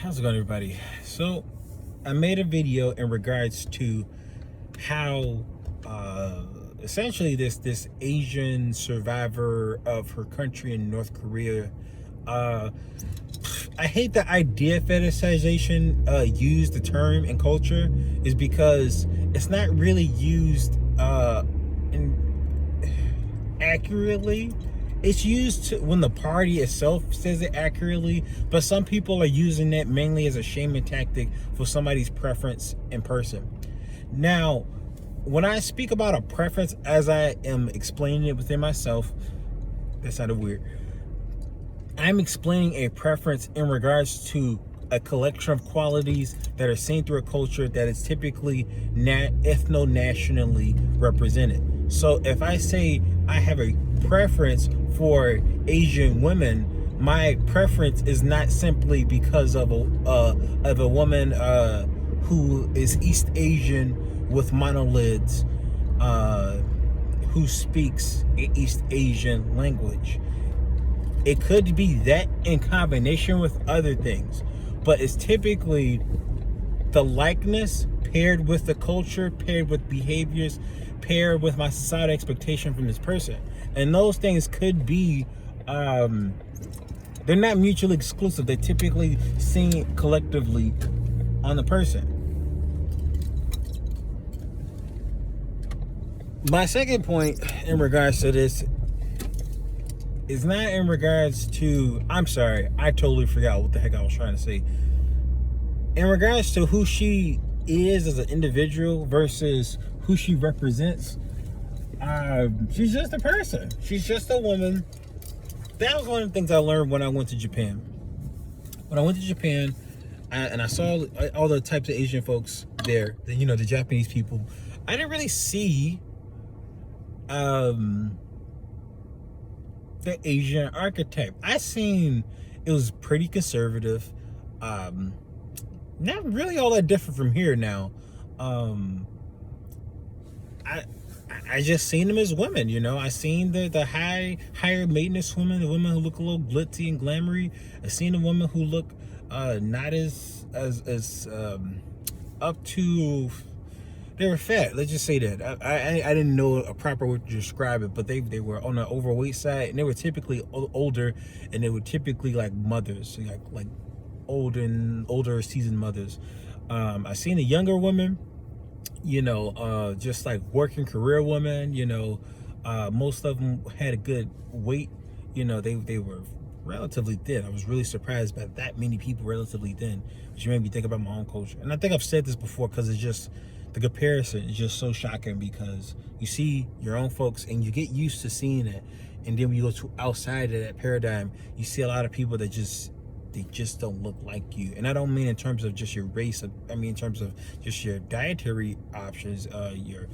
How's it going, everybody? So I made a video in regards to how essentially this Asian survivor of her country in North Korea, uh I hate the idea fetishization used the term in culture, is because it's not really used accurately. It's used when the party itself says it accurately, but some people are using it mainly as a shaming tactic for somebody's preference in person. Now, when I speak about a preference as I am explaining it within myself, that sounded weird. I'm explaining a preference in regards to a collection of qualities that are seen through a culture that is typically ethno-nationally represented. So if I say I have a preference for Asian women, my preference is not simply because of a woman who is East Asian with monolids, who speaks an East Asian language. It could be that in combination with other things, but it's typically the likeness paired with the culture, paired with behaviors, paired with my societal expectation from this person. And those things could be, they're not mutually exclusive. They're typically seen collectively on the person. My second point in regards to this is not in regards to, I'm sorry, I totally forgot what the heck I was trying to say. In regards to who she is as an individual versus who she represents, she's just a person. She's just a woman. That was one of the things I learned when I went to Japan. When I went to Japan, and I saw all the types of Asian folks there, the Japanese people, I didn't really see the Asian archetype. I seen it was pretty conservative, not really all that different from here now. I just seen them as women, I seen the higher maintenance women, the women who look a little glitzy and glamoury. I seen the women who look not as up to, they were fat. Let's just say that. I didn't know a proper way to describe it, but they were on the overweight side, and they were typically older, and they were typically like mothers, like older seasoned mothers. I seen a younger women, just like working career women. Most of them had a good weight. They were relatively thin. I was really surprised by that many people relatively thin, which made me think about my own culture. And I think I've said this before, because it's just, the comparison is just so shocking, because you see your own folks and you get used to seeing it, and then when you go to outside of that paradigm, you see a lot of people that they just don't look like you. And I don't mean in terms of just your race, I mean in terms of just your dietary options, your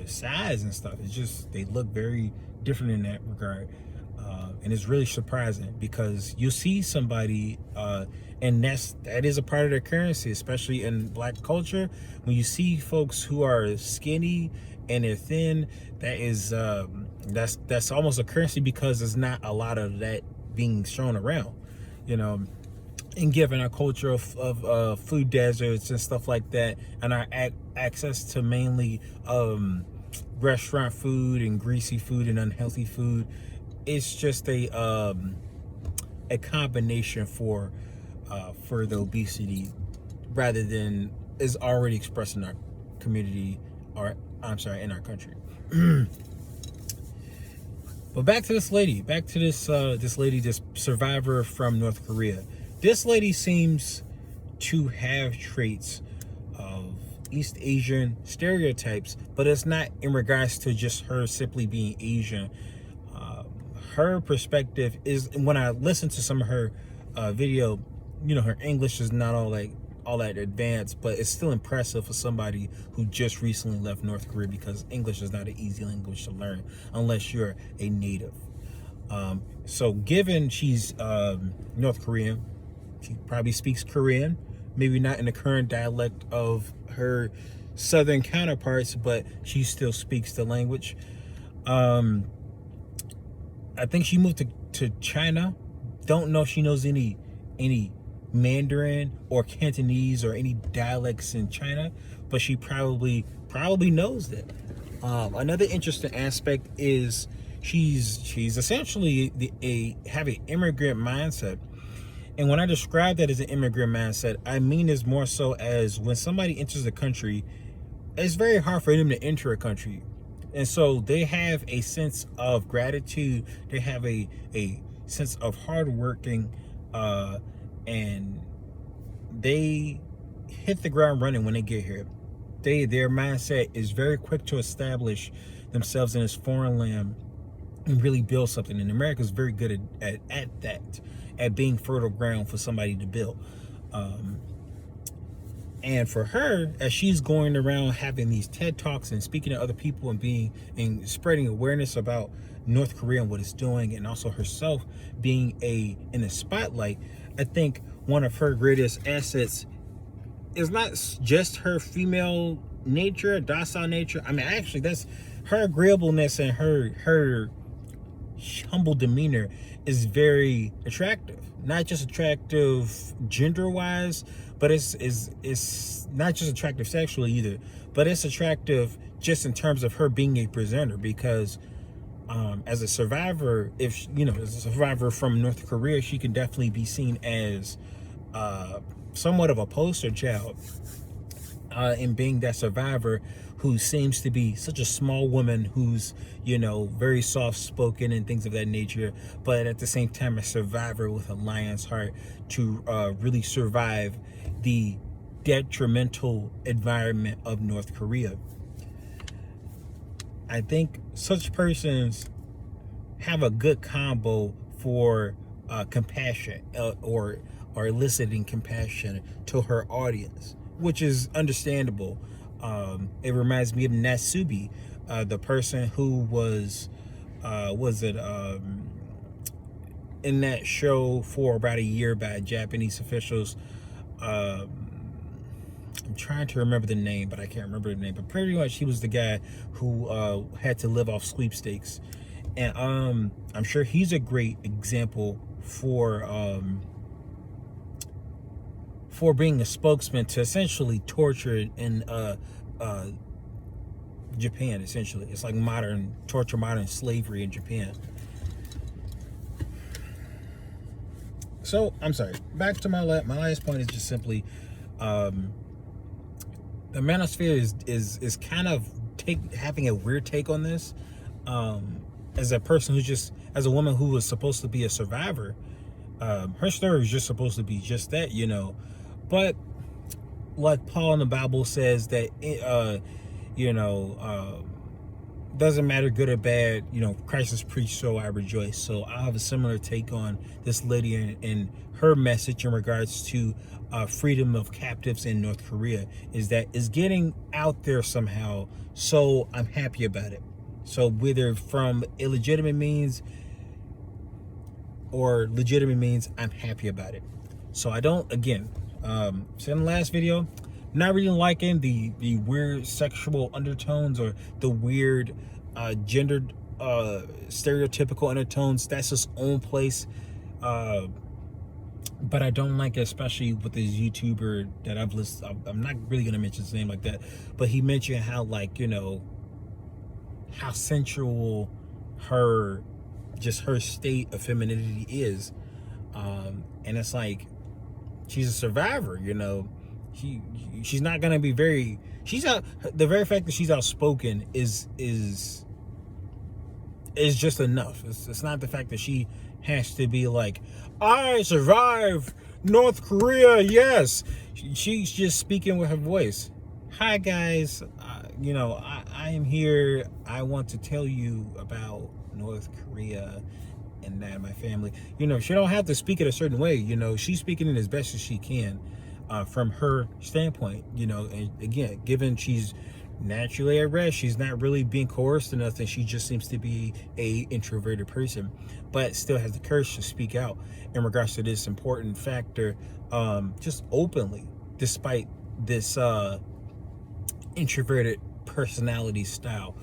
size and stuff. It's just, they look very different in that regard. And it's really surprising, because you see somebody, and that is a part of their currency, especially in Black culture. When you see folks who are skinny and they're thin, that is that's almost a currency, because there's not a lot of that being shown around, and given our culture of food deserts and stuff like that, and our access to mainly restaurant food and greasy food and unhealthy food, it's just a combination for the obesity, rather than is already expressed in our community, or in our country. But back to this lady, this survivor from North Korea. This lady seems to have traits of East Asian stereotypes, but it's not in regards to just her simply being Asian. Her perspective is, when I listen to some of her video, her English is not all that advanced, but it's still impressive for somebody who just recently left North Korea, because English is not an easy language to learn unless you're a native. So given she's North Korean, she probably speaks Korean, maybe not in the current dialect of her southern counterparts, but she still speaks the language. I think she moved to China. Don't know if she knows any Mandarin or Cantonese or any dialects in China, but she probably knows that. Another interesting aspect is she's essentially have an immigrant mindset. And when I describe that as an immigrant mindset, I mean is more so as when somebody enters a country, it's very hard for them to enter a country. And so they have a sense of gratitude. They have a sense of hard working, and they hit the ground running when they get here. Their mindset is very quick to establish themselves in this foreign land and really build something. And America is very good at that, at being fertile ground for somebody to build. And for her, as she's going around having these TED Talks and speaking to other people and spreading awareness about North Korea and what it's doing, and also herself being in the spotlight, I think one of her greatest assets is not just her female nature, docile nature. I mean, actually, that's her agreeableness and her humble demeanor is very attractive. Not just attractive gender-wise, but it's not just attractive sexually either, but it's attractive just in terms of her being a presenter, because as a survivor, as a survivor from North Korea, she can definitely be seen as somewhat of a poster child in being that survivor who seems to be such a small woman who's, very soft-spoken and things of that nature, but at the same time a survivor with a lion's heart to really survive the detrimental environment of North Korea. I think such persons have a good combo for compassion or eliciting compassion to her audience, which is understandable. It reminds me of Natsubi, the person who was in that show for about a year by Japanese officials. I'm trying to remember the name, but I can't remember the name. But pretty much he was the guy who had to live off sweepstakes. And I'm sure he's a great example for being a spokesman to essentially torture in Japan. Essentially, it's like modern torture, modern slavery in Japan. So I'm sorry. Back to my last point is just simply, the manosphere is kind of having a weird take on this. As a person as a woman who was supposed to be a survivor, her story is just supposed to be just that, But like Paul in the Bible says that doesn't matter good or bad, Christ is preached, so I rejoice. So I have a similar take on this lady and her message in regards to freedom of captives in North Korea is getting out there somehow. So I'm happy about it. So whether from illegitimate means or legitimate means, I'm happy about it. So I don't, again, said in the last video, not really liking the weird sexual undertones or the weird gendered stereotypical undertones. That's his own place. But I don't like it, especially with this YouTuber that I've listened. I'm not really gonna mention his name like that, but he mentioned how how sensual her state of femininity is, and it's like she's a survivor. She's not gonna be very. The very fact that she's outspoken is just enough. It's not the fact that she has to be like, I survived North Korea. Yes, she's just speaking with her voice. Hi guys, I am here. I want to tell you about North Korea and that my family. She don't have to speak it a certain way. She's speaking it as best as she can. From her standpoint, and again, given she's naturally at rest, she's not really being coerced or nothing. She just seems to be a introverted person, but still has the courage to speak out in regards to this important factor, just openly, despite this introverted personality style.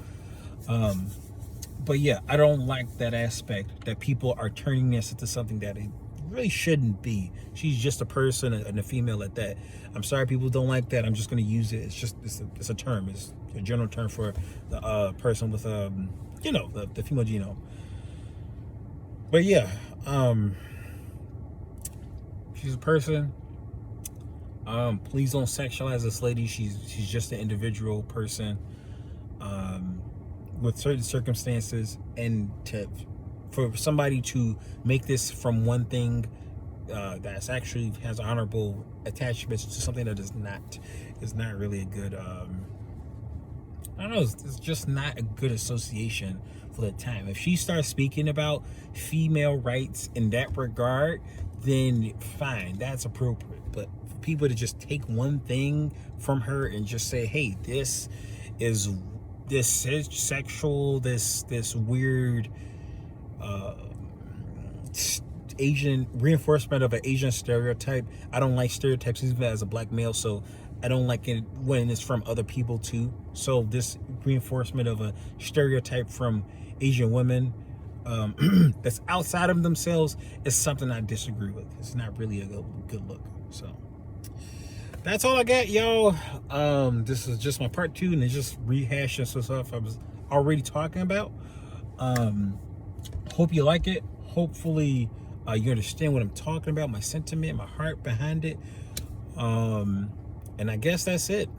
But yeah, I don't like that aspect that people are turning this into something that it really shouldn't be. She's just a person and a female at that. I'm sorry people don't like that. I'm just going to use it. It's a term. It's a general term for the person with you know, the female genome. But yeah, she's a person. Please don't sexualize this lady. She's just an individual person with certain circumstances, and for somebody to make this from one thing that's actually has honorable attachments to something that is not really a good I don't know, it's just not a good association for the time. If she starts speaking about female rights in that regard, then fine, that's appropriate. But for people to just take one thing from her and just say, hey, this is sexual, this weird Asian reinforcement of an Asian stereotype. I don't like stereotypes even as a black male, so I don't like it when it's from other people too. So this reinforcement of a stereotype from Asian women that's outside of themselves is something I disagree with. It's not really a good look. So that's all I got, y'all. This is just my part 2, and it's just rehashing some stuff I was already talking about. Hope you like it. Hopefully you understand what I'm talking about, my sentiment, my heart behind it. And I guess that's it.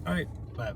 All right, bye.